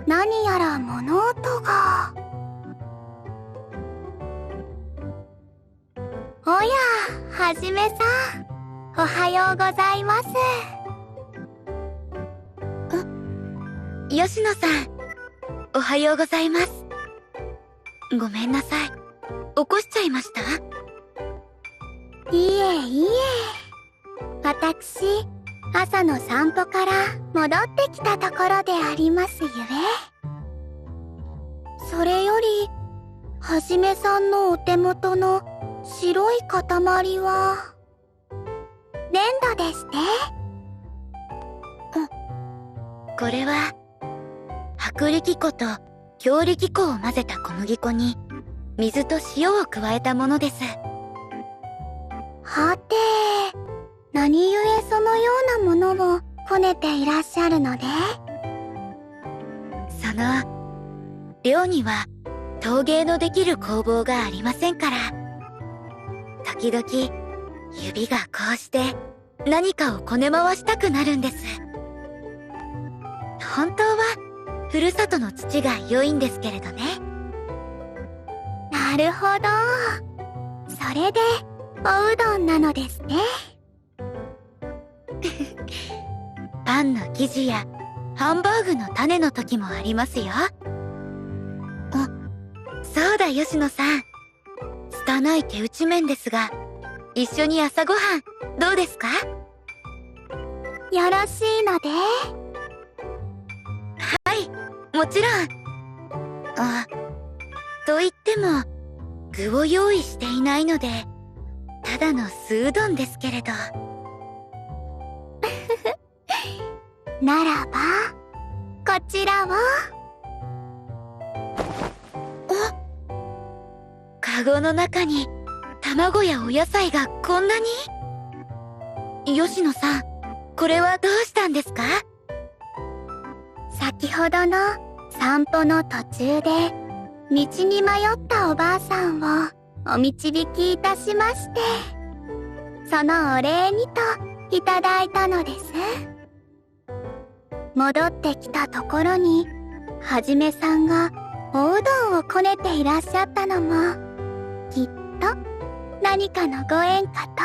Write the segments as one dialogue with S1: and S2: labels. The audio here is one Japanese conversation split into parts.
S1: 何やら物音が。おや、はじめさん、おはようございます。
S2: 吉野さん、おはようございます。ごめんなさい。起こしちゃいました？
S1: いえいえ。私、朝の散歩から戻ってきたところでありますゆえ。それより、はじめさんのお手元の白い塊は、粘土でして。
S2: これは、薄力粉と強力粉を混ぜた小麦粉に、水と塩を加えたものです。
S1: はて、何故そのようなものをこねていらっしゃるので？
S2: その、寮には陶芸のできる工房がありませんから、時々指がこうして何かをこね回したくなるんです。本当はふるさとの土が良いんですけれどね。
S1: なるほど。それでおうどんなのですね。
S2: パンの生地やハンバーグの種の時もありますよ。そうだ吉野さん。拙い手打ち麺ですが、一緒に朝ごはんどうですか？
S1: よろしいので？
S2: はい、もちろん。と言っても、具を用意していないので、ただの素うどんですけれど。
S1: ならば、こちらを。
S2: カゴの中に卵やお野菜がこんなに？吉野さん、これはどうしたんですか？
S1: 先ほどの散歩の途中で道に迷ったおばあさんをお導きいたしまして、そのお礼にといただいたのです。戻ってきたところにはじめさんがおうどんをこねていらっしゃったのもきっと何かのご縁かと。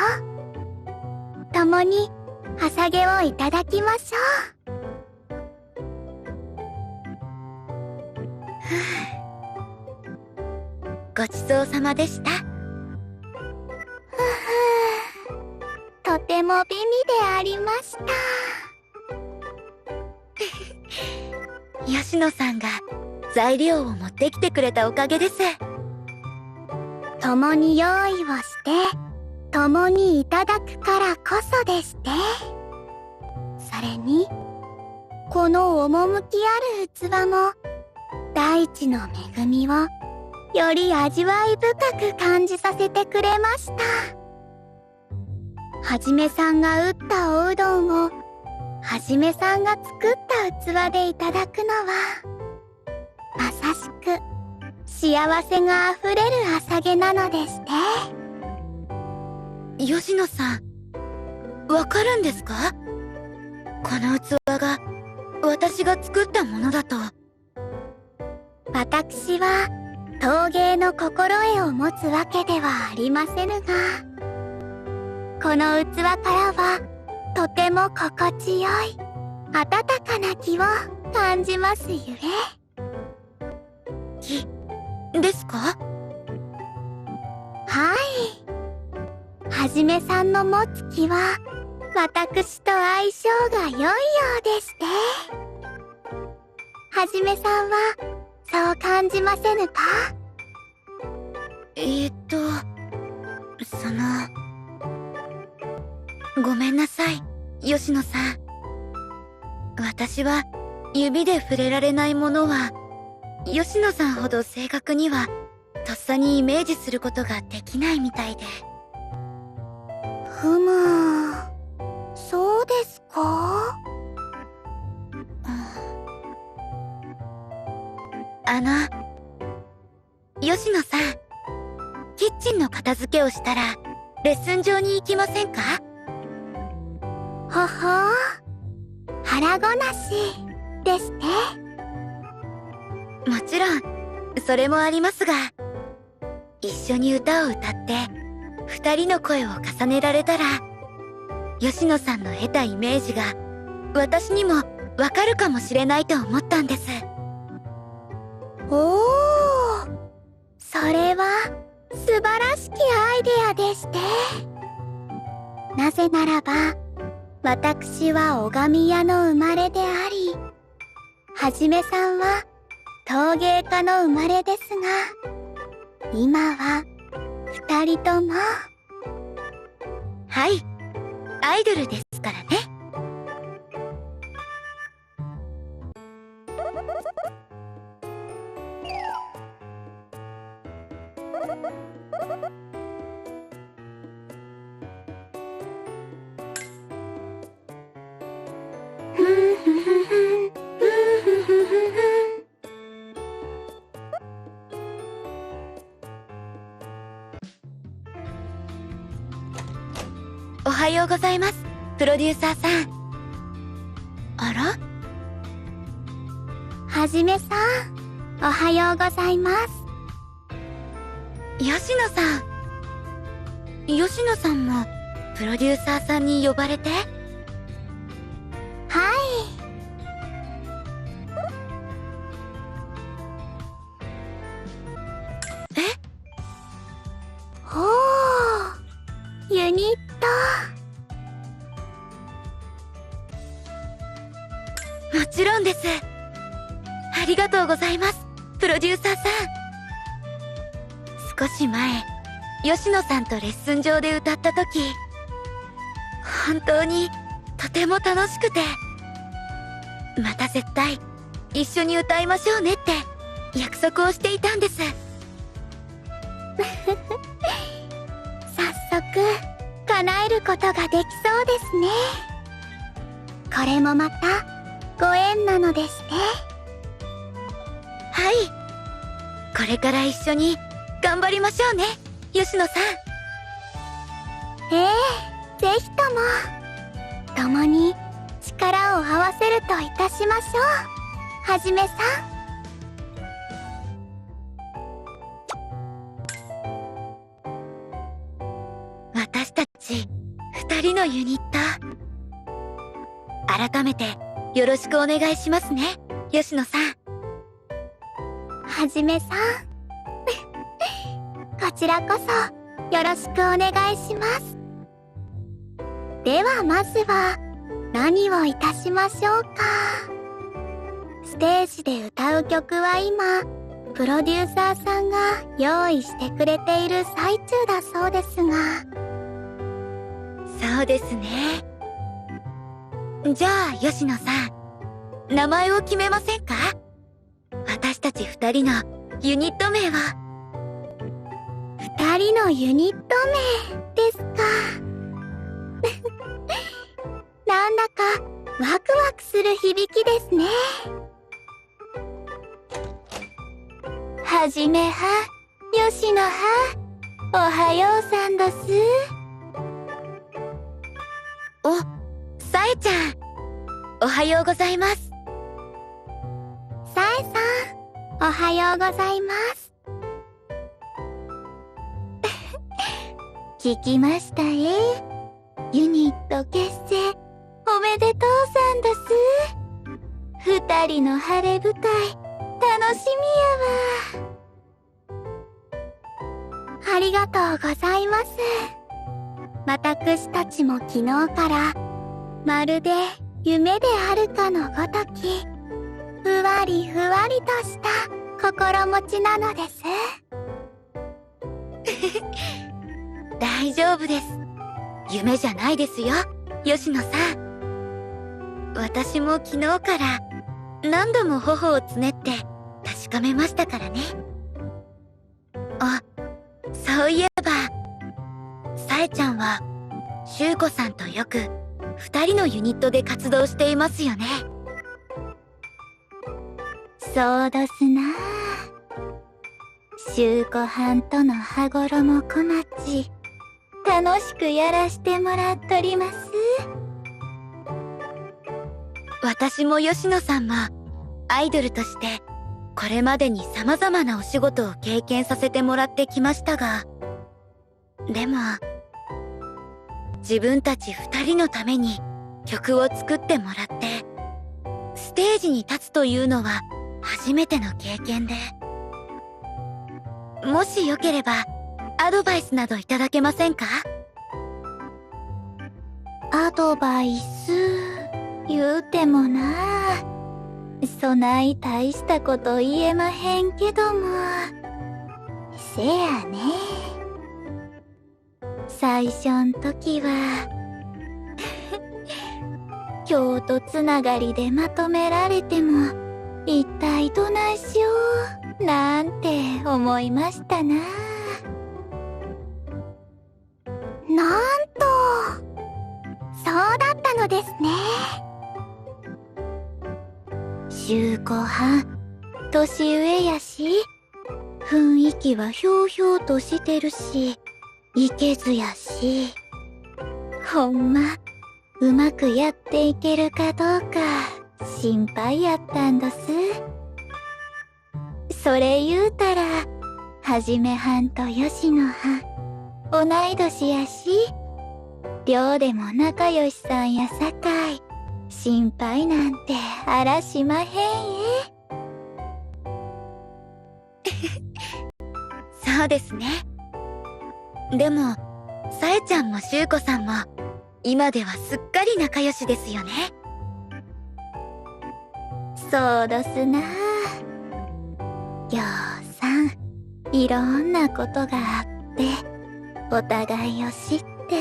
S1: 共にはさげをいただきましょう。
S2: ごちそうさまでした。
S1: とても美味でありました。
S2: 吉野さんが材料を持ってきてくれたおかげです。
S1: 共に用意をして、共にいただくからこそでして。それに、この趣ある器も、大地の恵みをより味わい深く感じさせてくれました。はじめさんが打ったおうどんを、はじめさんが作った器でいただくのは、まさしく幸せがあふれる朝げなのでして。
S2: 吉野さん、わかるんですか？この器が私が作ったものだと。
S1: 私は陶芸の心得を持つわけではありませぬが、この器からはとても心地よい温かな気を感じますゆえ。
S2: 気ですか？
S1: はい。はじめさんの持つ気は私と相性が良いようでして。はじめさんはそう感じませぬか？
S2: ごめんなさい、吉野さん。私は指で触れられないものは、吉野さんほど正確にはとっさにイメージすることができないみたいで。
S1: ふむ、そうですか？
S2: 吉野さん、キッチンの片付けをしたら、レッスン場に行きませんか？
S1: ほほう、腹ごなし、ですね。
S2: もちろん、それもありますが、一緒に歌を歌って二人の声を重ねられたら、吉野さんの得たイメージが私にもわかるかもしれないと思ったんです。
S1: おー、それは素晴らしきアイデアでして。なぜならば、私は拝屋の生まれであり、はじめさんは陶芸家の生まれですが、今は二人とも。
S2: はい、アイドルですからね。
S1: ふんふふふん、ふんふふふふん。
S2: おはようございます、プロデューサーさん。あら？
S1: はじめさん、おはようございます。
S2: 吉野さん。吉野さんもプロデューサーさんに呼ばれて？
S1: はい。
S2: え？
S1: ほう、ユニット。
S2: もちろんです。ありがとうございます、プロデューサーさん。少し前、吉野さんとレッスン場で歌った時、本当にとても楽しくて、また絶対一緒に歌いましょうねって約束をしていたんです。
S1: 早速、叶えることができそうですね。これもまた、ご縁なのですね。
S2: はい。これから一緒に頑張りましょうね、吉野さん。
S1: ええ、ぜひとも。共に力を合わせるといたしましょう。はじめさん。
S2: 私たち二人のユニット、改めてよろしくお願いしますね、吉野さん。
S1: はじめさん。こちらこそよろしくお願いします。ではまずは何をいたしましょうか。ステージで歌う曲は今、プロデューサーさんが用意してくれている最中だそうですが。
S2: そうですね。じゃあ吉野さん、名前を決めませんか？私たち二人のユニット名は。
S1: 二人のユニット名ですか。なんだかワクワクする響きですね。はじめは、吉野は、おはようさんどす。
S2: お、さえちゃん、おはようございます。
S1: さえさん、おはようございます。聞きましたユニット結成、おめでとうさんどす。二人の晴れ舞台、楽しみやわ。ありがとうございます。私たちも昨日から、まるで夢であるかのごとき、ふわりふわりとした心持ちなのです。
S2: 大丈夫です。夢じゃないですよ、吉野さん。私も昨日から何度も頬をつねって確かめましたからね。あ、そういえば、さえちゃんは、しゅうこさんとよく二人のユニットで活動していますよね。
S1: そうどすな。しゅうこはんとの羽衣小町、楽しくやらしてもらっとります。
S2: 私も吉野さんもアイドルとしてこれまでに様々なお仕事を経験させてもらってきましたが、でも、自分たち二人のために曲を作ってもらって、ステージに立つというのは初めての経験で、もしよければアドバイスなどいただけませんか？
S1: アドバイス言うてもな、そない大したこと言えまへんけども。せやね。最初ん時は京都つながりでまとめられても一体どないしようなんて思いましたな。なんと、そうだったのですね。週後半、年上やし、雰囲気はひょうひょうとしてるし、いけずやし、ほんま、うまくやっていけるかどうか心配やったんどす。それ言うたら、はじめはんとよしのはん、同い年やし、寮でも仲良しさんやさかい、心配なんてあらしまへんえ。
S2: そうですね。でも、さえちゃんもしゅうこさんも、今ではすっかり仲良しですよね。
S1: そうどすな。ようさん、いろんなことがあって、お互いを知って、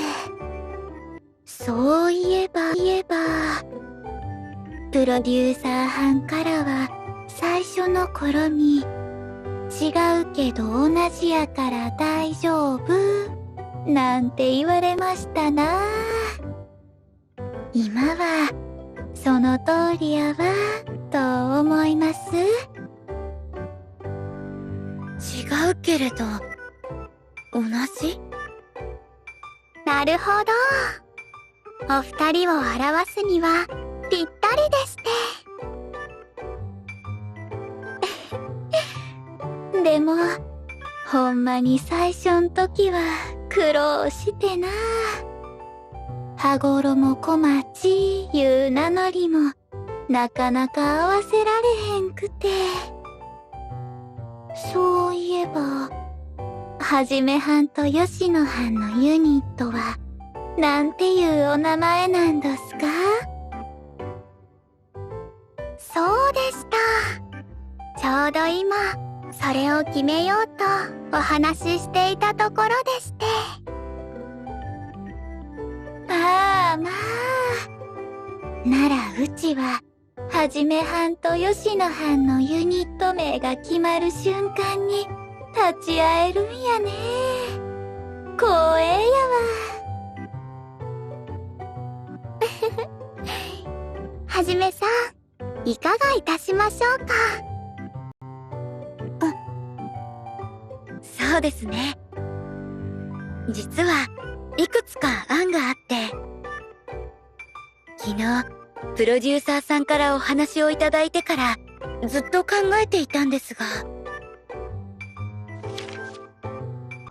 S1: そういえば、プロデューサー班からは、最初の頃に、違うけど同じやから大丈夫、なんて言われましたな。今は、その通りやわ、と思います。
S2: 違うけれど、同じ？
S1: なるほど。お二人を表すには、ぴったりですね。でも、ほんまに最初ん時は苦労してな。羽衣小町いう名乗りもなかなか合わせられへんくて。そういえば、はじめはんとよしのはんのユニットはなんていうお名前なんですか？そうでした。ちょうど今、それを決めようとお話ししていたところでして。まあまあ。ならうちは、はじめはんとよしのはんのユニット名が決まる瞬間に立ち会えるんやね。光栄やわ。はじめさん、いかがいたしましょうか？
S2: そうですね。実はいくつか案があって、昨日プロデューサーさんからお話をいただいてからずっと考えていたんですが。
S1: は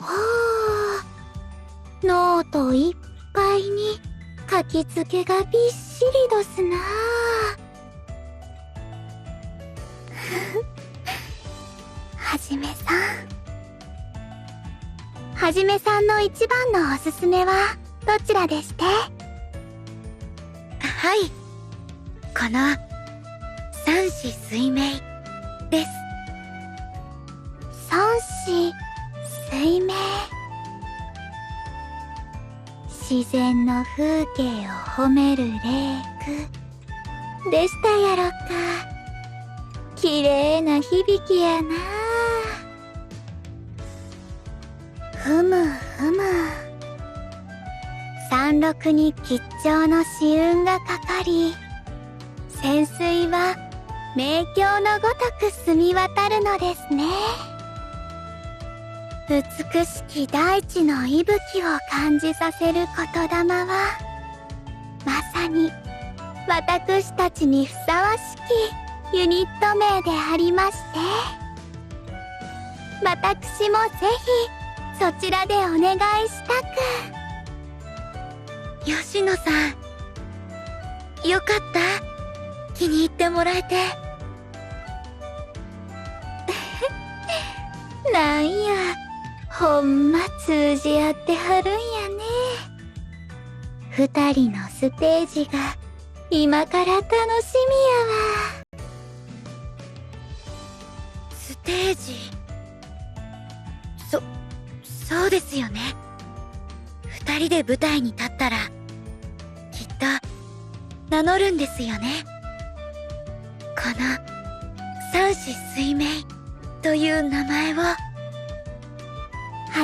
S1: あ、ノートいっぱいに書き付けがびっしりどすな。はじめさん。はじめさんの一番のおすすめはどちらでして？
S2: はい。この三子水明です。
S1: 三子水明。自然の風景を褒める霊句でしたやろか。綺麗な響きやな。ふむふむ。山麓に吉兆の紫雲がかかり、泉水は明鏡のごとく澄み渡るのですね。美しき大地の息吹を感じさせる言霊は、まさに私たちにふさわしきユニット名でありまして、私もぜひそちらでお願いしたく。
S2: 吉野さん、よかった。気に入ってもらえて。
S1: なんや、ほんま通じ合ってはるんやね。二人のステージが今から楽しみやわ。
S2: ステージ。そうですよね。二人で舞台に立ったら、きっと、名乗るんですよね。この、三子水明という名前を。
S1: は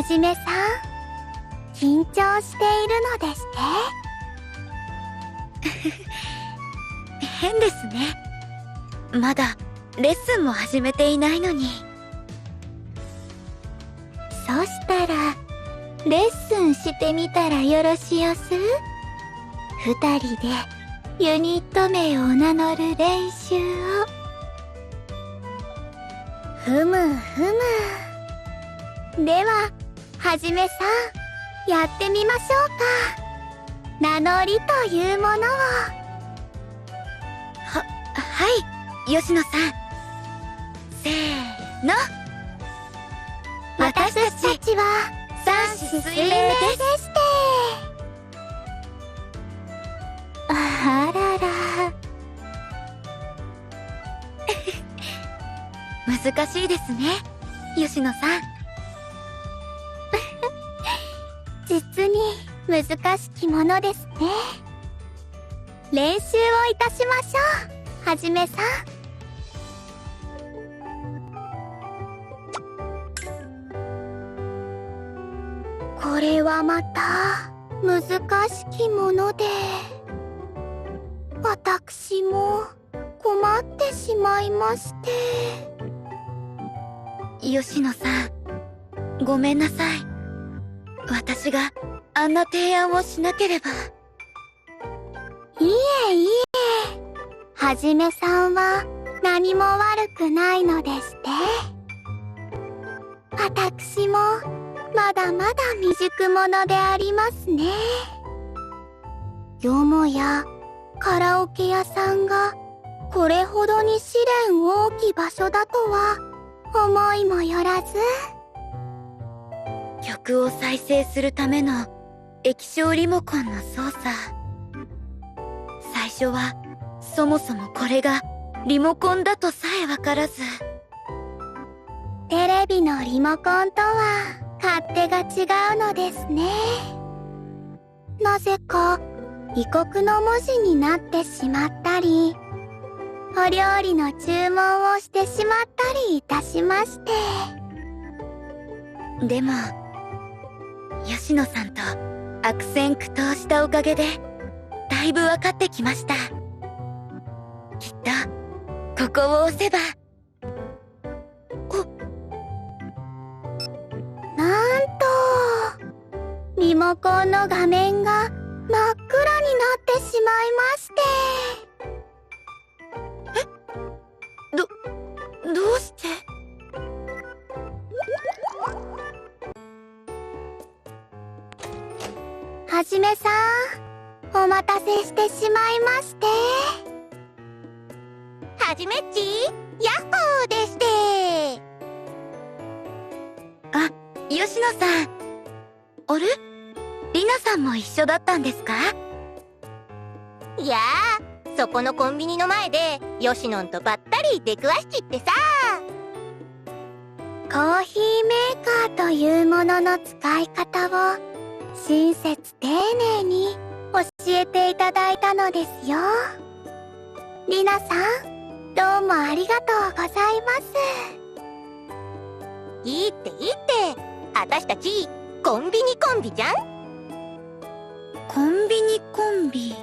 S1: じめさん、緊張しているのです
S2: て変ですね。まだ、レッスンも始めていないのに。
S1: そしたら、レッスンしてみたらよろしおす？二人でユニット名を名乗る練習を。ふむふむ。では、はじめさん、やってみましょうか。名乗りというものを。
S2: はい、吉野さん。せーの。
S1: 私たちは三子水明でして。あらら。
S2: 難しいですね、吉野さん。
S1: 実に難しきものですね。練習をいたしましょう、はじめさん。これはまた難しきもので、私も困ってしまいまして。
S2: 吉野さん、ごめんなさい。私があんな提案をしなければ。
S1: いえいえ、はじめさんは何も悪くないのですって。私もまだまだ未熟者でありますね。よもやカラオケ屋さんがこれほどに試練多き場所だとは思いもよらず。
S2: 曲を再生するための液晶リモコンの操作。最初はそもそもこれがリモコンだとさえわからず。
S1: テレビのリモコンとは勝手が違うのですね。なぜか異国の文字になってしまったり、お料理の注文をしてしまったりいたしまして。
S2: でも、吉野さんと悪戦苦闘したおかげで、だいぶ分かってきました。きっと、ここを押せば。
S1: なんと、リモコンの画面が真っ暗になってしまいまして。
S2: どうして？
S1: はじめさん、お待たせしてしまいまして。はじめっち、ヤッホーでして。
S2: あ、吉野さん。あれ？リナさんも一緒だったんですか？
S3: いやー、そこのコンビニの前で吉野んとばったり出くわしちってさ。
S1: コーヒーメーカーというものの使い方を親切丁寧に教えていただいたのですよ。リナさん、どうもありがとうございます。
S3: いいっていいって、あたしたちコンビニコンビじゃん。
S2: コンビニコンビ。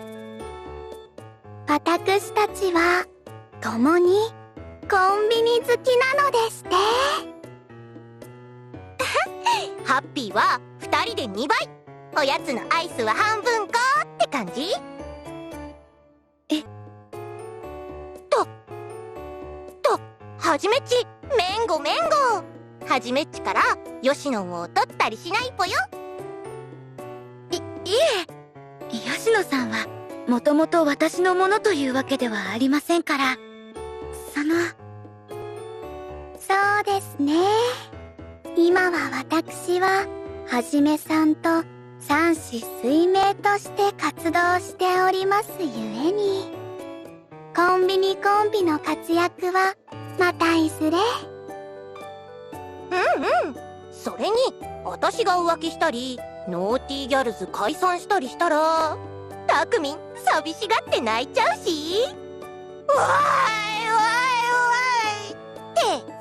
S1: 私たちは共にコンビニ好きなのですって。
S3: ハッピーは2人で2倍、おやつのアイスは半分こって感じ。はじめっち、めんごめんご。はじめっちからヨシノンを取ったりしないぽよ。
S2: いえ、吉野さんはもともと私のものというわけではありませんから、
S1: そうですね。今は私ははじめさんと三子水明として活動しておりますゆえに、コンビニコンビの活躍はまたいずれ。
S3: それに私が浮気したりノーティーギャルズ解散したりしたらたくみん寂しがって泣いちゃうし、わーいわーいわーいって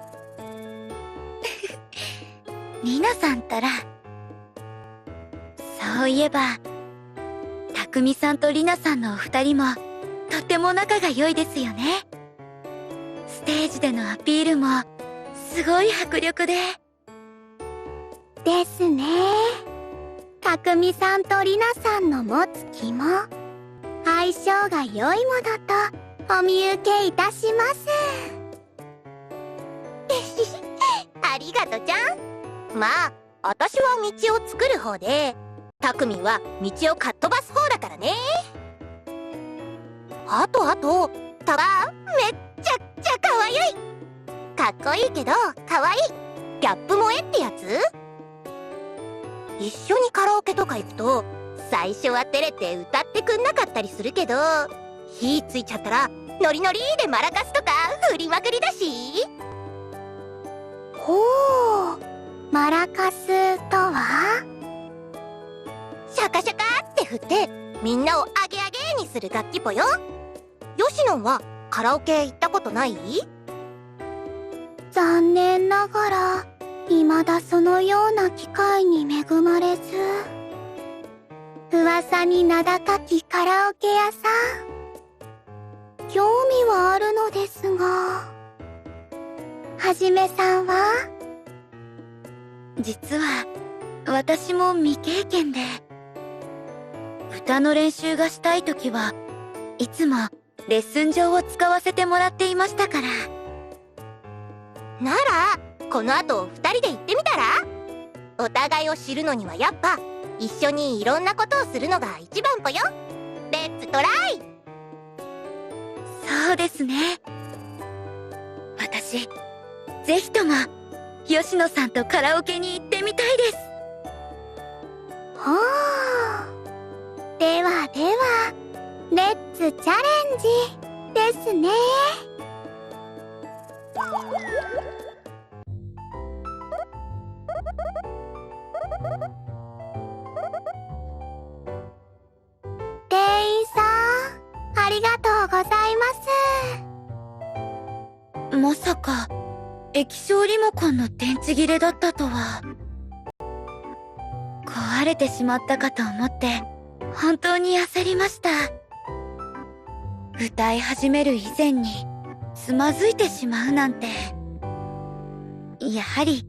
S2: リナさんたら、そういえばたくみさんとリナさんのお二人もとても仲が良いですよね。ステージでのアピールもすごい迫力で。
S1: ですね。たくみさんとりなさんの持つ気も相性が良いものとお見受けいたします。
S3: ありがとちゃん。まあ私は道を作る方でたくみんは道をかっ飛ばす方だからね。あとたわめっちゃくちゃかわいい。かっこいいけどかわいいギャップ萌えってやつ。一緒にカラオケとか行くと最初は照れて歌ってくんなかったりするけど、火ついちゃったらノリノリでマラカスとか振りまくりだし。
S1: ほう、マラカスとは
S3: シャカシャカって振ってみんなをアゲアゲにする楽器ぽよ。ヨシノンはカラオケ行ったことない？
S1: 残念ながら未だそのような機会に恵まれず、噂に名高きカラオケ屋さん、興味はあるのですが、はじめさんは？
S2: 実は私も未経験で、歌の練習がしたい時はいつもレッスン場を使わせてもらっていましたから。
S3: ならこの後2人で行ってみたら？お互いを知るのにはやっぱ一緒にいろんなことをするのが一番ぽよ。レッツトライ。
S2: そうですね。私ぜひとも吉野さんとカラオケに行ってみたいです。
S1: ほう、ではレッツチャレンジですね。店員さん、ありがとうございます。
S2: まさか液晶リモコンの電池切れだったとは。壊れてしまったかと思って本当に焦りました。歌い始める以前につまずいてしまうなんて。やはり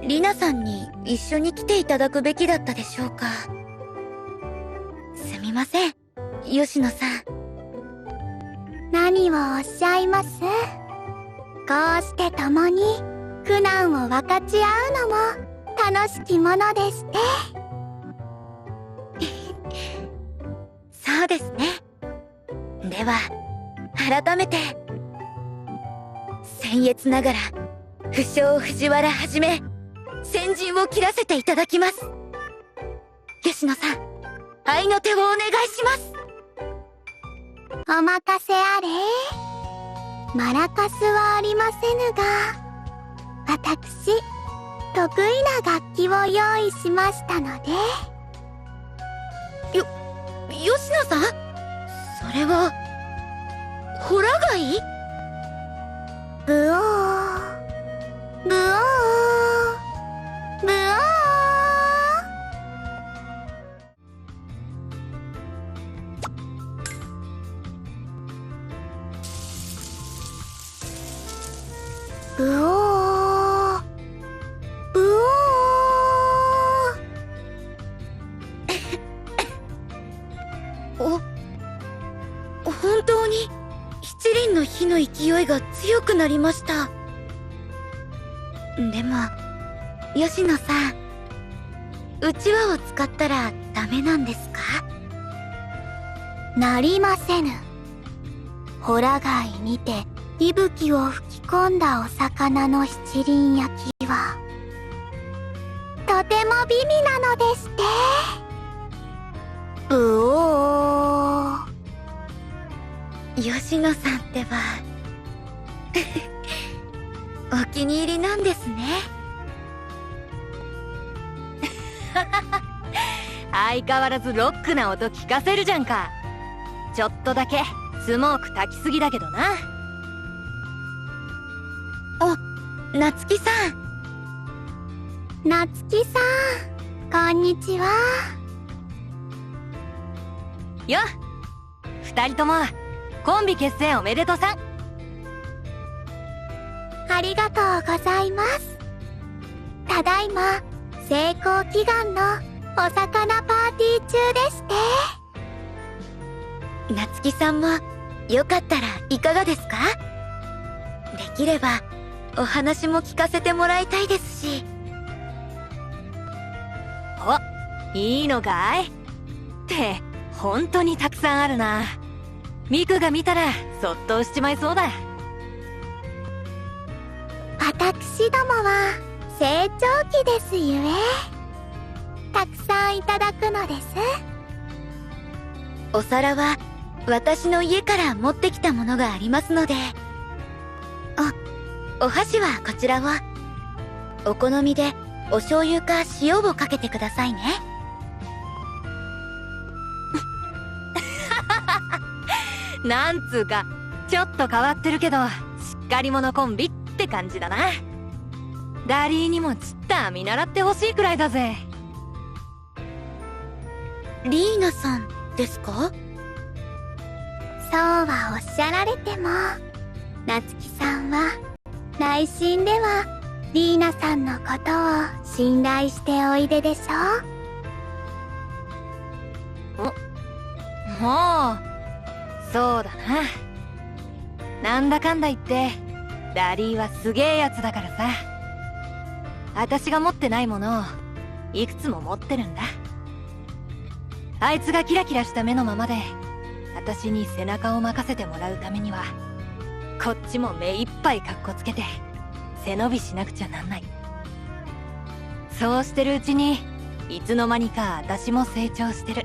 S2: リナさんに一緒に来ていただくべきだったでしょうか。すみません、吉野さん。
S1: 何をおっしゃいます？こうして共に苦難を分かち合うのも楽しきものでして。
S2: そうですね。では改めて僭越ながら不肖藤原はじめ先陣を切らせていただきます。吉野さん、愛の手をお願いします。
S1: お任せあれ。マラカスはありませぬが、私得意な楽器を用意しましたので。
S2: 吉野さん、それはホラ貝？
S1: ブオーブオーブオー。ブオーブオー。
S2: 本当に七輪の火の勢いが強くなりました。でも、吉野さん、うちわを使ったらダメなんですか？
S1: なりませぬ。ホラ貝にて息吹を吹き込んだお魚の七輪焼きは、とても美味なのですって。うおー。
S2: 吉野さんってば、お気に入りなんですね。
S4: 相変わらずロックな音聞かせるじゃんか。ちょっとだけスモーク焚きすぎだけどな。
S2: 夏希さん。
S1: 夏希さん、こんにちは。
S4: よっ、二人ともコンビ結成おめでとさん。
S1: ありがとうございます。ただいま成功祈願のお魚パーティー中でして。
S2: 夏希さんもよかったらいかがですか？できればお話も聞かせてもらいたいですし。
S4: お、いいのかい？って本当にたくさんあるな。ミクが見たらそっとしちまいそうだ。
S1: 私どもは成長期ですゆえ、たくさんいただくのです。
S2: お皿は私の家から持ってきたものがありますので。お箸はこちらを。お好みでお醤油か塩をかけてくださいね。
S4: なんつうかちょっと変わってるけどしっかり者コンビって感じだな。ダリーにもちった見習ってほしいくらいだぜ。
S2: リーナさんですか？
S1: そうはおっしゃられても、夏希さんは内心ではリーナさんのことを信頼しておいででしょう。
S4: もうそうだな。なんだかんだ言ってダリーはすげえやつだからさ。私が持ってないものをいくつも持ってるんだ。あいつがキラキラした目のままで私に背中を任せてもらうためには、こっちも目いっぱいカッコつけて背伸びしなくちゃなんない。そうしてるうちにいつの間にか私も成長してる。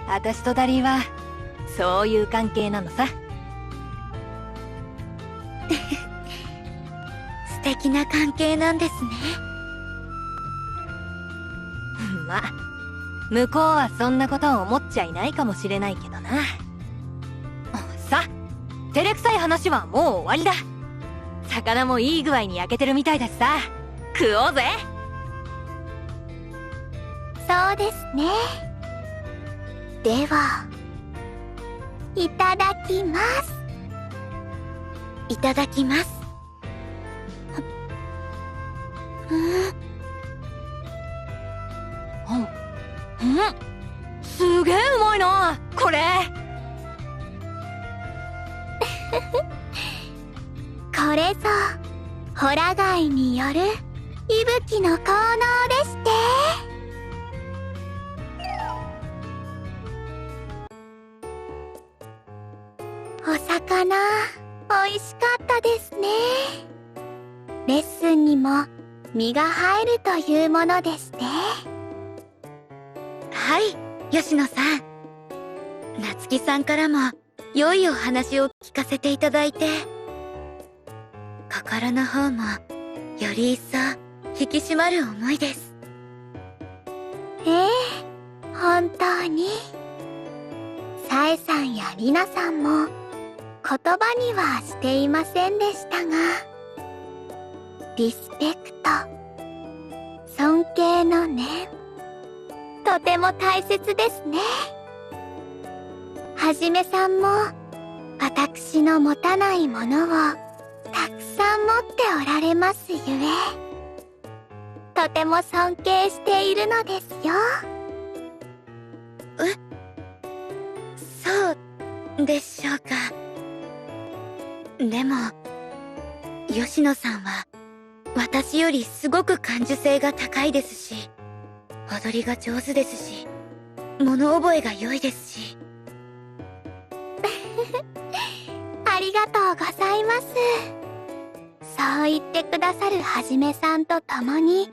S4: 私とダリーはそういう関係なのさ。
S2: 素敵な関係なんですね。
S4: ま、向こうはそんなことを思っちゃいないかもしれないけどな。さ、照れくさい話はもう終わりだ。魚もいい具合に焼けてるみたいだしさ、食おうぜ。
S1: そうですね。では、いただきます。
S2: いただきます。
S4: すげえうまいなこれ。
S1: これぞホラ貝による息吹の効能でして。お魚おいしかったですね。レッスンにも身が入るというものでして。
S2: はい、吉野さん。夏希さんからも良いお話を聞かせていただいて、心の方もより一層引き締まる思いです。
S1: 本当に。さえさんやりなさんも言葉にはしていませんでしたが、リスペクト、尊敬の念、とても大切ですね。はじめさんも私の持たないものをたくさん持っておられますゆえ、とても尊敬しているのですよ。
S2: そうでしょうか。でも、吉野さんは私よりすごく感受性が高いですし、踊りが上手ですし、物覚えが良いですし。
S1: ありがとうございます。そう言ってくださるはじめさんと共に、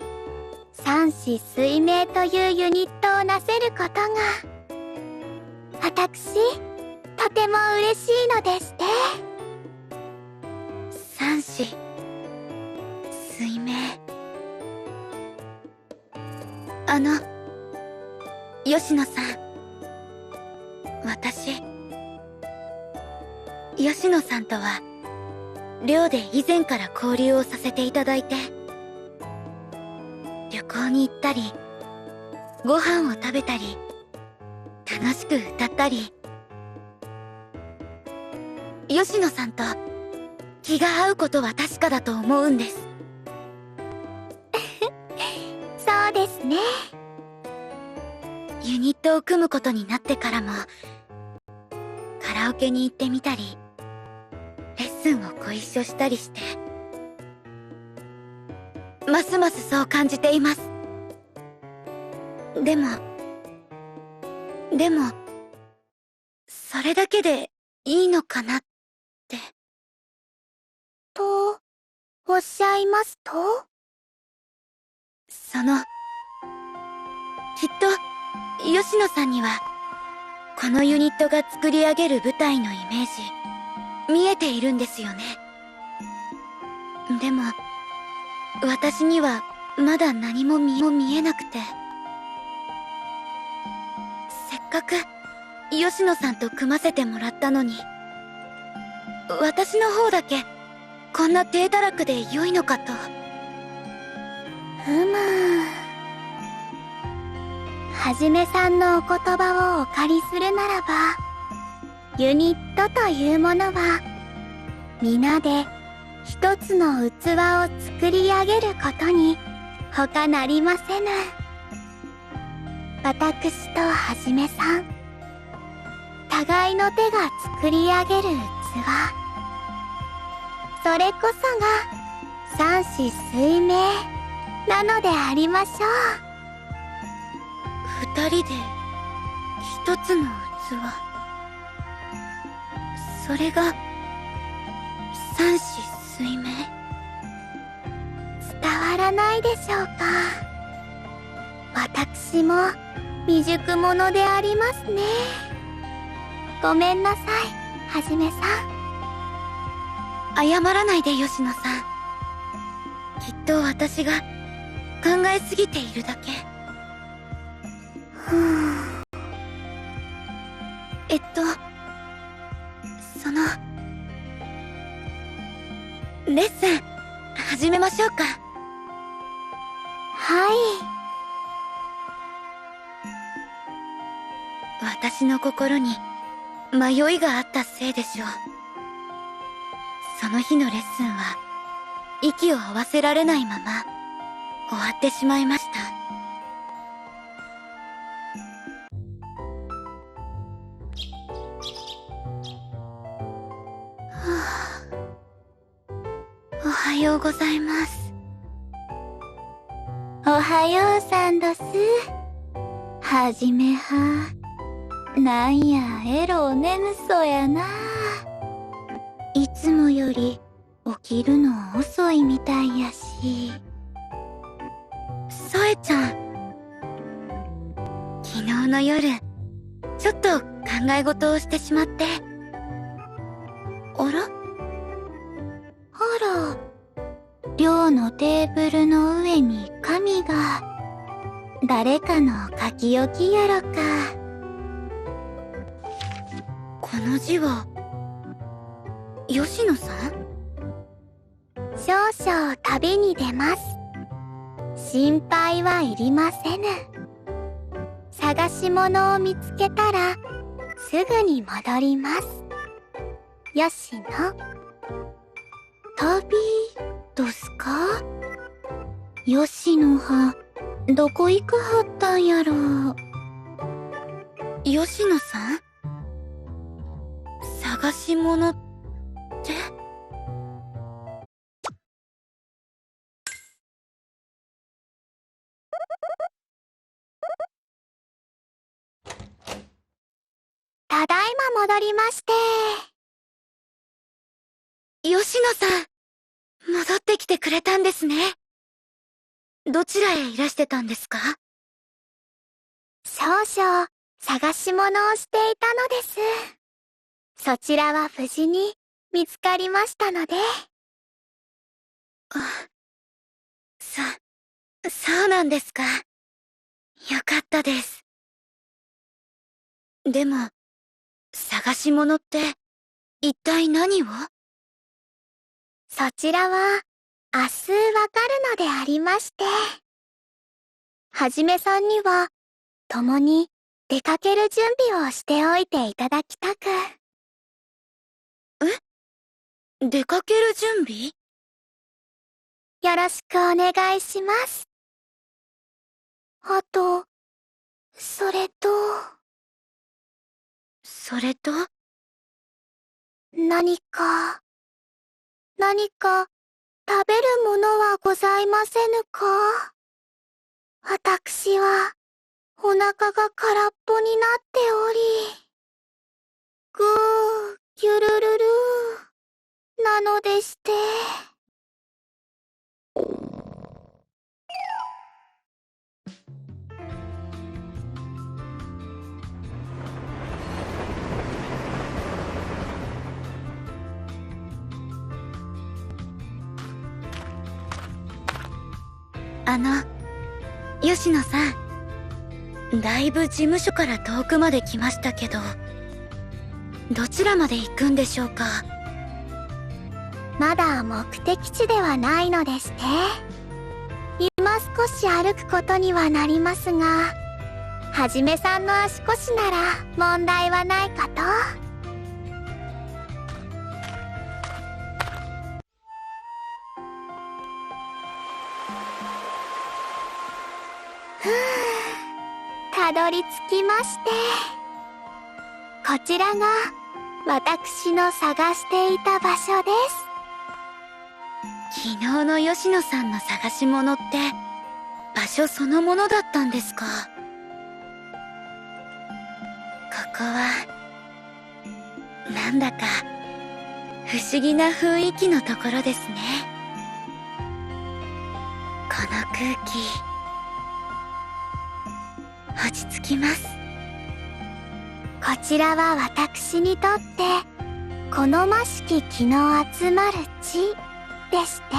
S1: 三子水明というユニットをなせることが、私、とても嬉しいのでして。
S2: 三子水明。吉野さん。私、吉野さんとは、寮で以前から交流をさせていただいて、旅行に行ったり、ご飯を食べたり、楽しく歌ったり、吉野さんと気が合うことは確かだと思うんです。
S1: そうですね。
S2: ユニットを組むことになってからも、カラオケに行ってみたり、レッスンをご一緒したりして、ますますそう感じています。でも、それだけでいいのかなって。
S1: と、おっしゃいますと？
S2: きっと、吉野さんには、このユニットが作り上げる舞台のイメージ、見えているんですよね。でも、私にはまだ何も見えなくて。せっかく、吉野さんと組ませてもらったのに、私の方だけ、こんな低たらくで良いのかと。
S1: はじめさんのお言葉をお借りするならば、ユニットというものは、皆で一つの器を作り上げることに他なりませぬ。私とはじめさん、互いの手が作り上げる器、それこそが三子水明なのでありましょう。
S2: 二人で一つの器、それが三子水明。
S1: 伝わらないでしょうか。私も未熟者でありますね。ごめんなさい、はじめさん。
S2: 謝らないで、吉野さん。きっと私が考えすぎているだけ。レッスン、始めましょうか。
S1: はい。
S2: 私の心に迷いがあったせいでしょう。その日のレッスンは、息を合わせられないまま、終わってしまいました。おはようございます。
S1: おはようさんどす。はじめは。なんや、えろ眠そやな。いつもより起きるの遅いみたいやし。
S2: ソエちゃん。昨日の夜、ちょっと考え事をしてしまって。
S1: あら？あら、寮のテーブルの上に紙が、誰かの書き置きやろか。
S2: この字は、吉野さん？
S1: 少々旅に出ます。心配はいりませぬ。探し物を見つけたら、すぐに戻ります。吉野。旅どすか？吉野はどこ行くはったんやろう。
S2: 吉野さん？探し物って？
S1: ただいま戻りまして。
S2: 吉野さん、戻ってきてくれたんですね。どちらへいらしてたんですか？
S1: 少々探し物をしていたのです。そちらは無事に見つかりましたので。
S2: そうなんですか。よかったです。でも、探し物って一体何を？
S1: そちらは明日わかるのでありまして。はじめさんには共に出かける準備をしておいていただきたく。
S2: 出かける準備？
S1: よろしくお願いします。あと、それと何か食べるものはございませぬか？私はお腹が空っぽになっており、ぐー、ぎゅるるるーなのでして。
S2: 吉野さん。だいぶ事務所から遠くまで来ましたけど、どちらまで行くんでしょうか？
S1: まだ目的地ではないのでして。今少し歩くことにはなりますが、はじめさんの足腰なら問題はないかと。たどり着きまして。こちらが私の探していた場所です。
S2: 昨日の吉野さんの探し物って場所そのものだったんですか？ここはなんだか不思議な雰囲気のところですね。この空気落ち着きます。
S1: こちらは私にとって好ましき気の集まる地でして。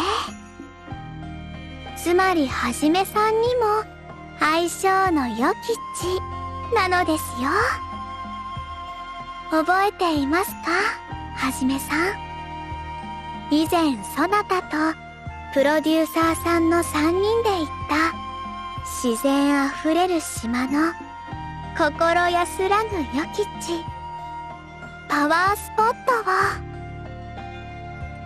S1: つまりはじめさんにも相性の良き地なのですよ。覚えていますか、はじめさん。以前そなたとプロデューサーさんの3人で行った自然あふれる島の心安らぐ良き地、パワースポットを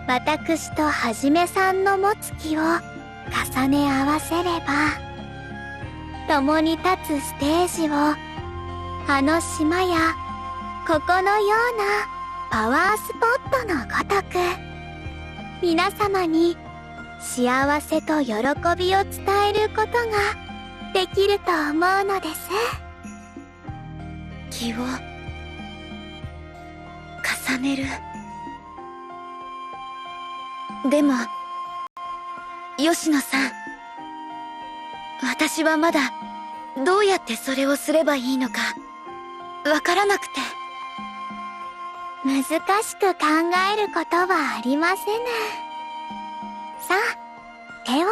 S1: 私とはじめさんの持つ気を重ね合わせれば、共に立つステージをあの島やここのようなパワースポットのごとく、皆様に幸せと喜びを伝えることができると思うのです。
S2: 気を重ねる。でも吉野さん、私はまだどうやってそれをすればいいのかわからなくて。
S1: 難しく考えることはありませぬ。さあ、手を。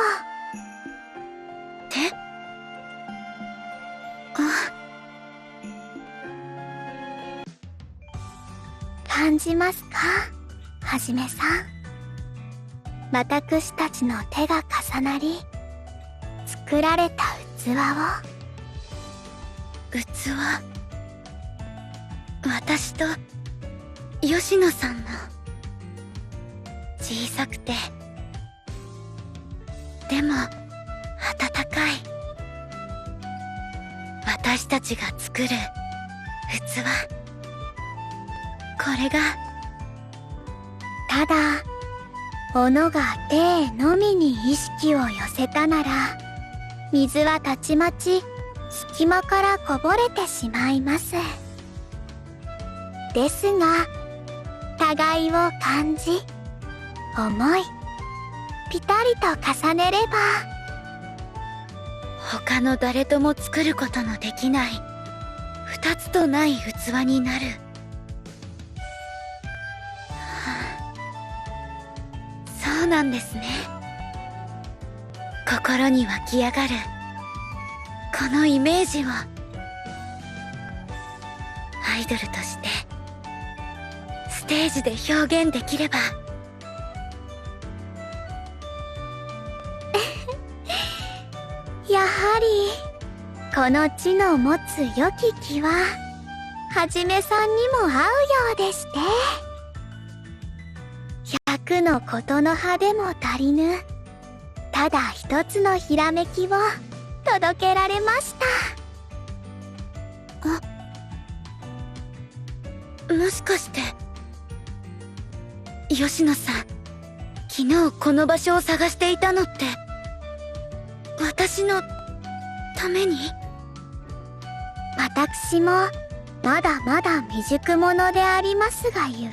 S2: 手？
S1: 感じますか、はじめさん。私たちの手が重なり作られた器を。
S2: 器？私と吉野さんの小さくてでも温かい私たちが作る器、これが。
S1: ただ斧が手のみに意識を寄せたなら、水はたちまち隙間からこぼれてしまいます。ですが、互いを感じ、思い、ぴたりと重ねれば、
S2: 他の誰とも作ることのできない二つとない器になる。そうなんですね。心に湧き上がるこのイメージをアイドルとしてステージで表現できれば。
S1: やはりこの地の持つ良き気ははじめさんにも合うようでして、百のことの葉でも足りぬただ一つのひらめきを届けられました。
S2: もしかして吉野さん、昨日この場所を探していたのって私のために？
S1: 私もまだまだ未熟者でありますがゆえ、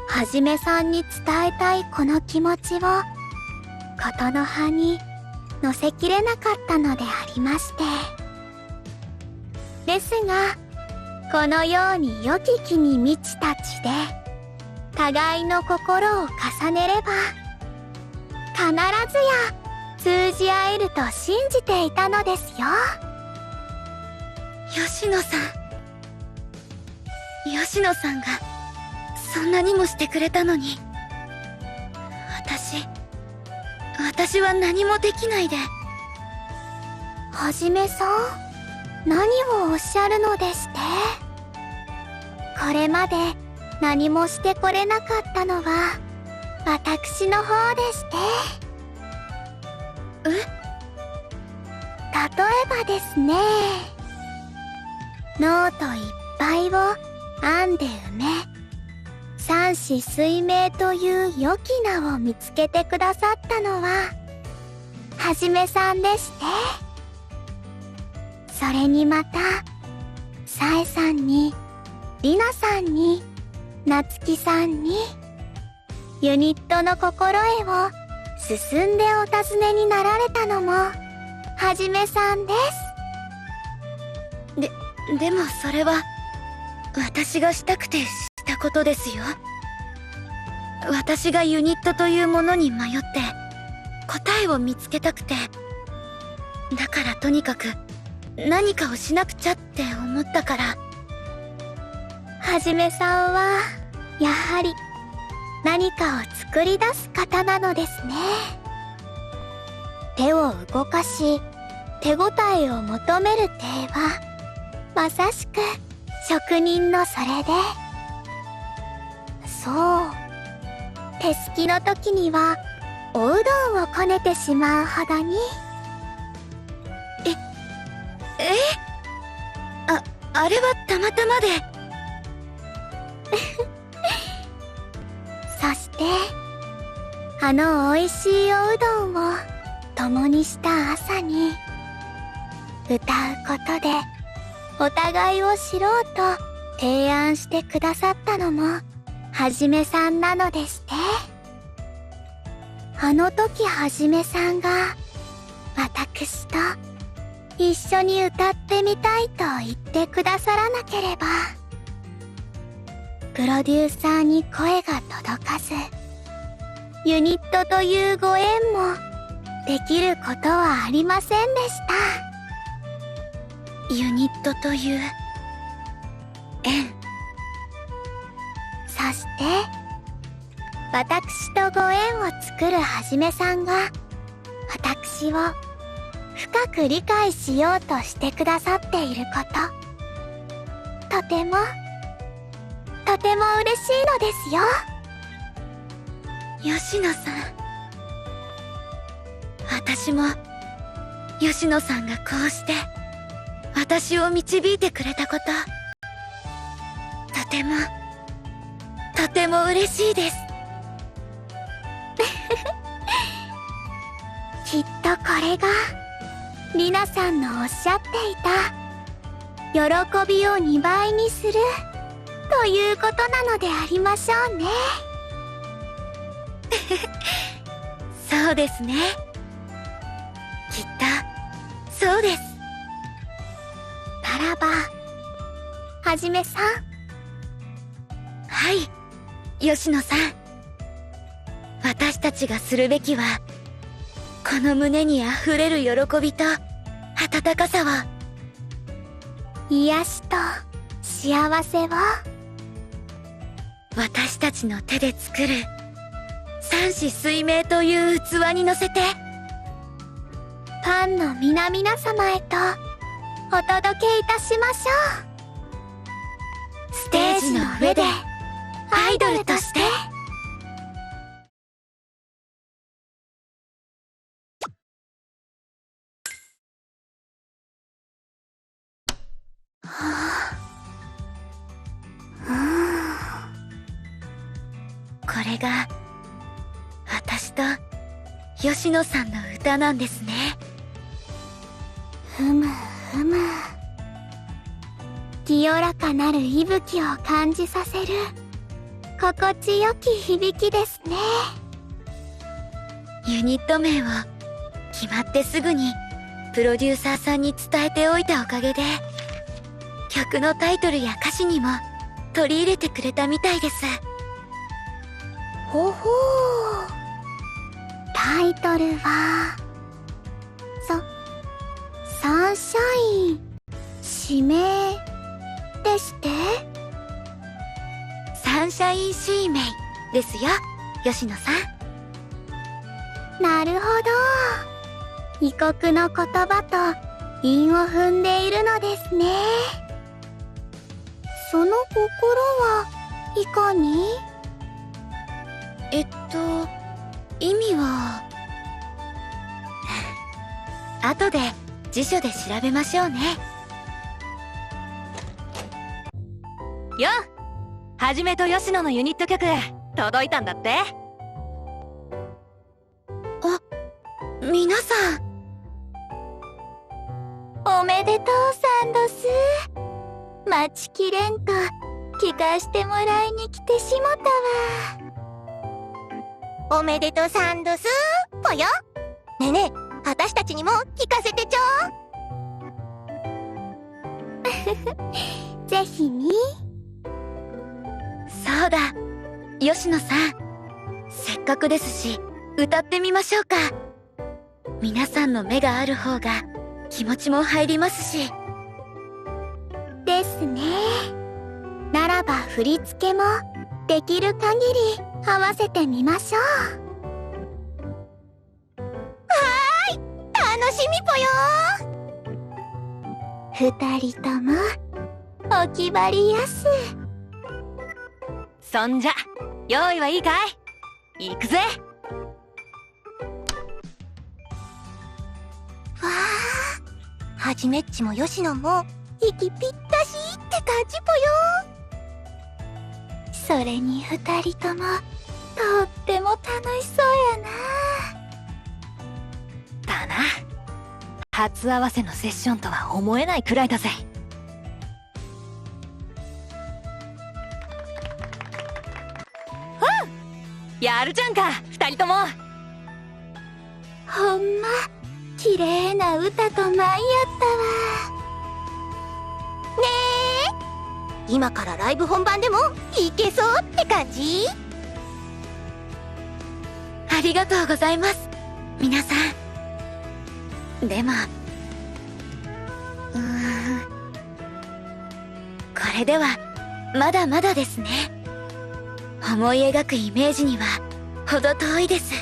S1: はじめさんに伝えたいこの気持ちをことの葉に乗せきれなかったのでありまして、ですがこのように良き気に満ちた地で互いの心を重ねれば必ずや通じ合えると信じていたのですよ。
S2: 吉野さんがそんなにもしてくれたのに、私は何もできないで。
S1: はじめさん、何をおっしゃるのですって？これまで何もしてこれなかったのは私の方でして。例えばですね、ノートいっぱいを編んで埋め、三子水明という良き名を見つけてくださったのははじめさんでして、それにまたさえさんにりなさんになつきさんにユニットの心得を進んでお尋ねになられたのもはじめさんです。
S2: でもそれは私がしたくてしたことですよ。私がユニットというものに迷って答えを見つけたくて、だからとにかく何かをしなくちゃって思ったから。
S1: はじめさんはやはり何かを作り出す方なのですね。手を動かし手応えを求める手はまさしく職人のそれで、そう、手すきの時にはおうどんをこねてしまうほどに。
S2: あれはたまたまで。
S1: そしてあの美味しいおうどんを共にした朝に歌うことでお互いを知ろうと提案してくださったのもはじめさんなのでして、あの時はじめさんが私と一緒に歌ってみたいと言ってくださらなければ、プロデューサーに声が届かずユニットというご縁もできることはありませんでした。
S2: ユニットという縁。
S1: そして私とご縁を作るはじめさんが私を深く理解しようとしてくださっていること、とても嬉しいのですよ。
S2: 吉野さん、私も吉野さんがこうして私を導いてくれたこと、とても嬉しいです。
S1: きっとこれがりなさんのおっしゃっていた喜びを2倍にするということなのでありましょうね。
S2: そうですね。きっとそうです。
S1: ならばはじめさん。
S2: はい、吉野さん。私たちがするべきは、この胸にあふれる喜びと温かさを、
S1: 癒しと幸せを
S2: 私たちの手で作る三子水明という器に乗せて、
S1: ファンの皆々様へとお届けいたしましょう。
S2: ステージの上でアイドルとして。これが私と吉野さんの歌なんですね。
S1: ふむふむ。清らかなる息吹を感じさせる心地よき響きですね。
S2: ユニット名を決まってすぐにプロデューサーさんに伝えておいたおかげで、曲のタイトルや歌詞にも取り入れてくれたみたいです。
S1: ほほう。タイトルはサンシャイン指名でして。
S2: サンシャインシーメイですよ、吉野さん。
S1: なるほど。異国の言葉と韻を踏んでいるのですね。その心はいかに？
S2: 意味は後で辞書で調べましょうね。
S4: よっ、はじめと吉野のユニット曲届いたんだって。
S2: 皆さん、
S1: おめでとうさんどす。待ちきれんと聞かしてもらいに来てしもたわ。
S3: おめでとうさんどすぽよ。ねえねえ、私たちにも聞かせてちょ。
S1: ぜひに。
S2: そうだ、吉野さん。せっかくですし、歌ってみましょうか。皆さんの目がある方が気持ちも入りますし。
S1: ですね。ならば振り付けもできる限り合わせてみましょう。
S3: 楽しみぽよ。
S1: 二人ともお決まりやす。
S4: そんじゃ用意はいいかい？行くぜ。
S3: わあ、はじめっちも吉野も息ぴったしって感じぽよ。
S1: それに二人ともとっても楽しそうやな。
S4: だな。初合わせのセッションとは思えないくらいだぜ。やるじゃんか、二人とも。
S1: ほんま綺麗な歌と舞やったわ。
S3: 今からライブ本番でもいけそうって感じ。
S2: ありがとうございます、皆さん。でも、これではまだまだですね。思い描くイメージには程遠いです。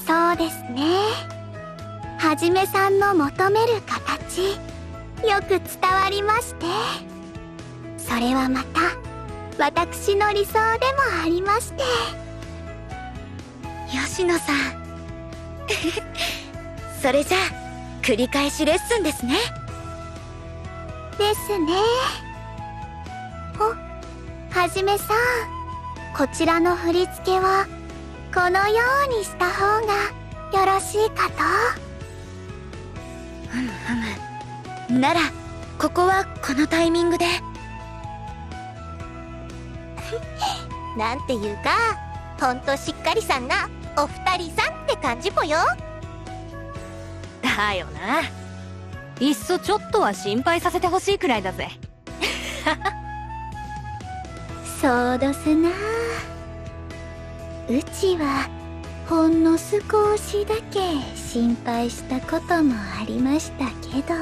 S1: そうですね。はじめさんの求める形、よく伝わりまして、それはまた私の理想でもありまして。
S2: 吉野さんそれじゃあ繰り返しレッスンですね。
S1: ですね。はじめさん、こちらの振り付けはこのようにした方がよろしいかと。
S2: ならここはこのタイミングで。
S3: なんていうかほんとしっかりさんなお二人さんって感じぽよ。
S4: だよな。いっそちょっとは心配させてほしいくらいだぜ。
S1: そうどすな。うちはほんの少しだけ心配したこともありましたけど。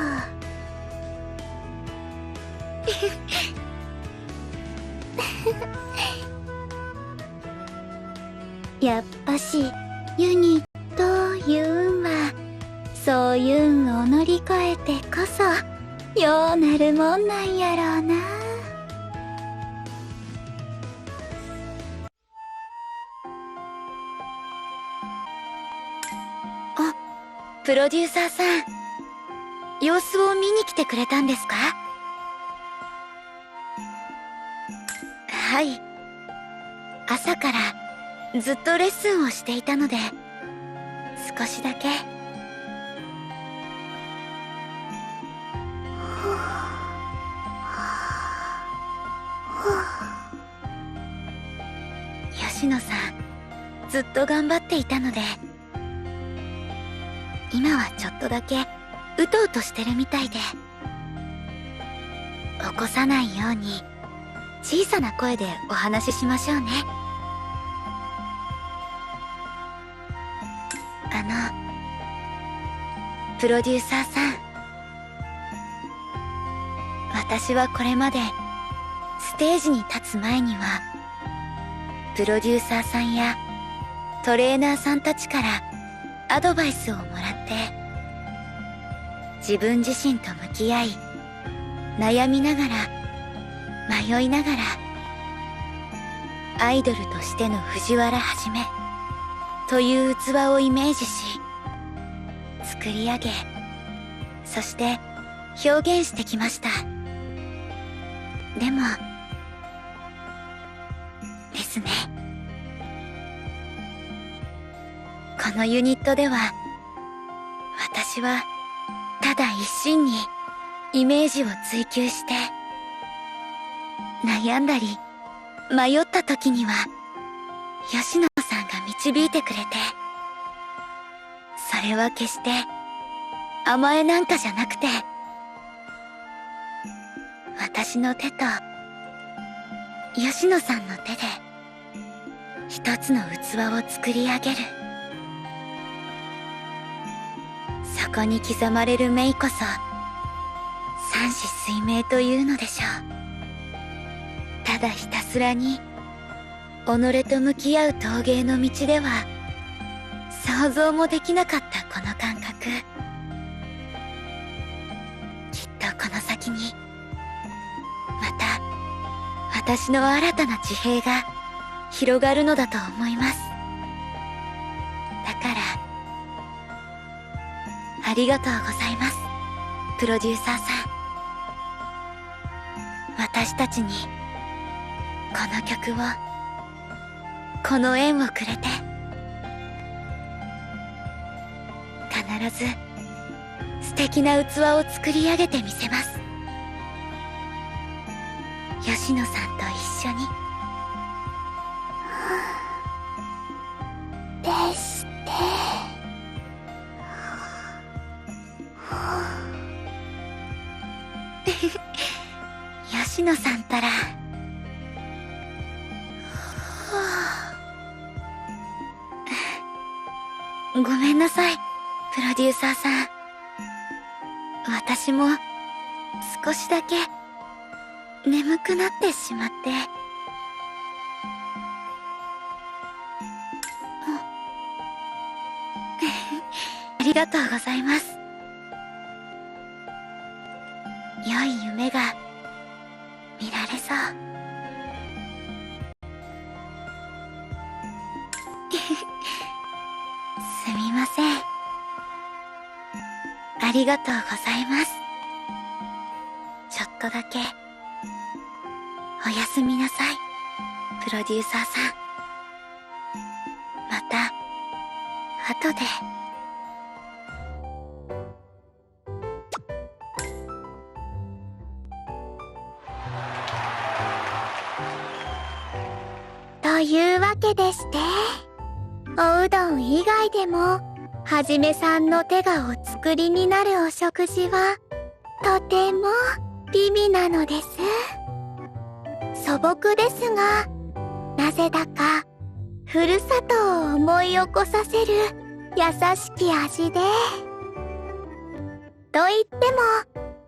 S1: やっぱしユニットいうんはそういうんを乗り越えてこそようなるもんなんやろうな。
S2: プロデューサーさん、様子を見に来てくれたんですか？はい。朝からずっとレッスンをしていたので、少しだけ。吉野さん、ずっと頑張っていたので、今はちょっとだけうとうとしてるみたいで、起こさないように小さな声でお話ししましょうね。プロデューサーさん、私はこれまでステージに立つ前にはプロデューサーさんやトレーナーさんたちからアドバイスをもらって自分自身と向き合い、悩みながら迷いながらアイドルとしての藤原はじめという器をイメージし作り上げ、そして表現してきました。でもですね、このユニットでは私はただ一心にイメージを追求して悩んだり迷った時には吉野さんが導いてくれて、それは決して甘えなんかじゃなくて、私の手と吉野さんの手で一つの器を作り上げる。そこに刻まれる銘こそ三子水明というのでしょう。ただひたすらに己と向き合う陶芸の道では想像もできなかったこの感覚。きっとこの先にまた私の新たな地平が広がるのだと思います。だからありがとうございます、プロデューサーさん。私たちにこの曲を、この縁をくれて、必ず素敵な器を作り上げてみせます。吉野さんと一緒に。
S1: ですって。
S2: 吉野さんたらごめんなさい、プロデューサーさん。私も少しだけ眠くなってしまって。ありがとうございます。良い夢が見られそう。すみません。ありがとうございます。ちょっとだけおやすみなさい、プロデューサーさん。また後で。
S1: どいうわけでして、おうどん以外でも、はじめさんの手がお作りになるお食事は、とても美味なのです。素朴ですが、なぜだか、ふるさとを思い起こさせる優しき味で。と言っても、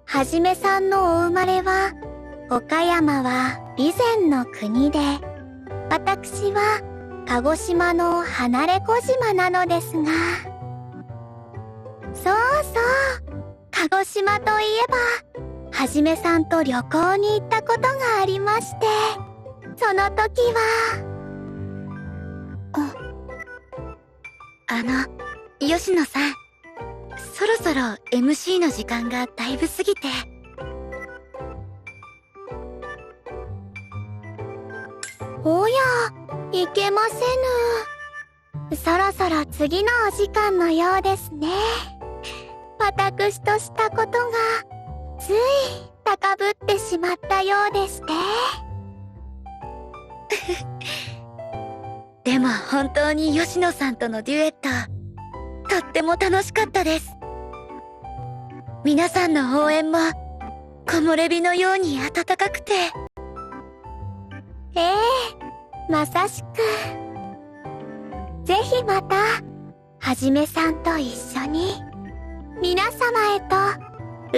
S1: はじめさんのお生まれは、岡山は備前の国で、私は鹿児島の離れ小島なのですが、そうそう、鹿児島といえば、はじめさんと旅行に行ったことがありまして、その時は、
S2: 吉野さん、そろそろ MC の時間がだいぶ過ぎて。
S1: おや、いけませぬ。そろそろ次のお時間のようですね。私としたことが、つい高ぶってしまったようでして。
S2: でも本当に吉野さんとのデュエット、とっても楽しかったです。皆さんの応援も、木漏れ日のように温かくて。
S1: ええ、まさしく。ぜひまた、はじめさんと一緒に、皆様へと、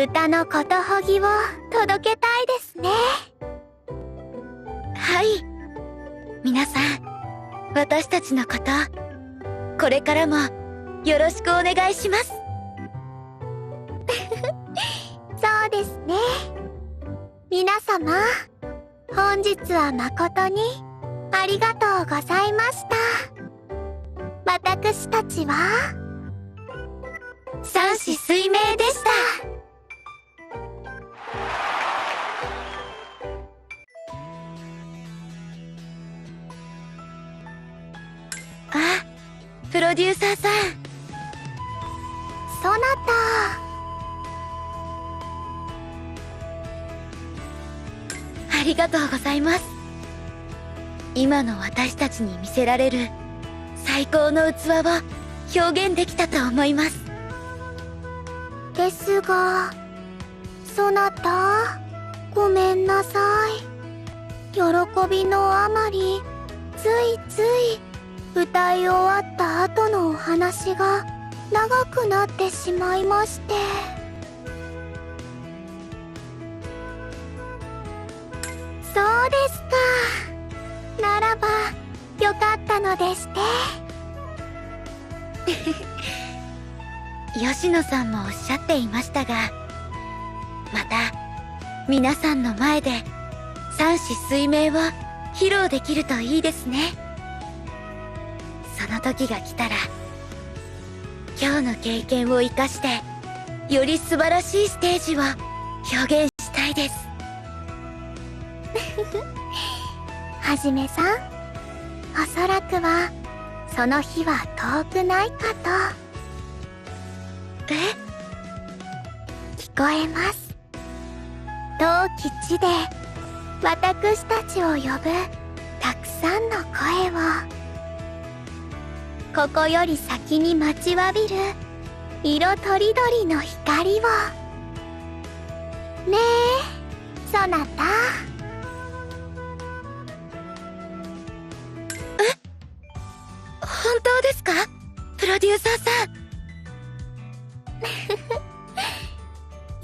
S1: 歌のことほぎを届けたいですね。
S2: はい。皆さん、私たちのこと、これからもよろしくお願いします。
S1: そうですね。皆様、本日は誠にありがとうございました。私たちは、
S2: 三子水明でした。あ、プロデューサーさん。
S1: そな
S2: ありがとうございます。今の私たちに見せられる最高の器を表現できたと思います。
S1: た。ですが、そなた、ごめんなさい。喜びのあまり、ついつい、歌い終わった後のお話が長くなってしまいまして。そうですか。ならば、よかったのでして。
S2: 吉野さんもおっしゃっていましたが、また、皆さんの前で、三子水明を披露できるといいですね。その時が来たら、今日の経験を生かして、より素晴らしいステージを表現したいです。
S1: はじめさん、おそらくは、その日は遠くないかと。聞こえます。遠き地で、私たちを呼ぶ、たくさんの声を。ここより先に待ちわびる、色とりどりの光を。ねえ、そなた。
S2: 本当ですか？プロデューサーさ
S1: ん。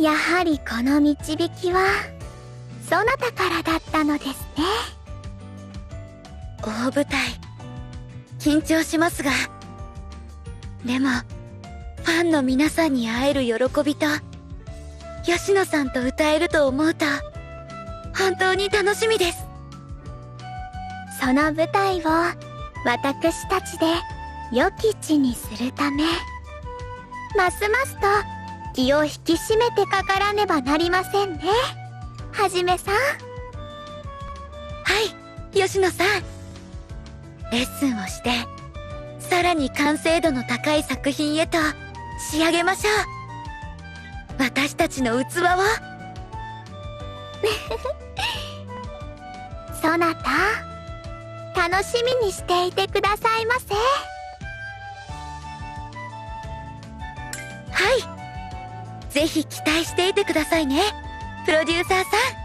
S1: やはりこの導きは、そなたからだったのですね。
S2: 大舞台、緊張しますが、でも、ファンの皆さんに会える喜びと、吉野さんと歌えると思うと、本当に楽しみです。
S1: その舞台を、私たちで良き地にするため、ますますと気を引き締めてかからねばなりませんね。はじめさん。
S2: はい、吉野さん。レッスンをして、さらに完成度の高い作品へと仕上げましょう。私たちの器を。
S1: そなた、楽楽しみにしていてくださいませ。
S2: はい。ぜひ期待していてくださいね、プロデューサーさん。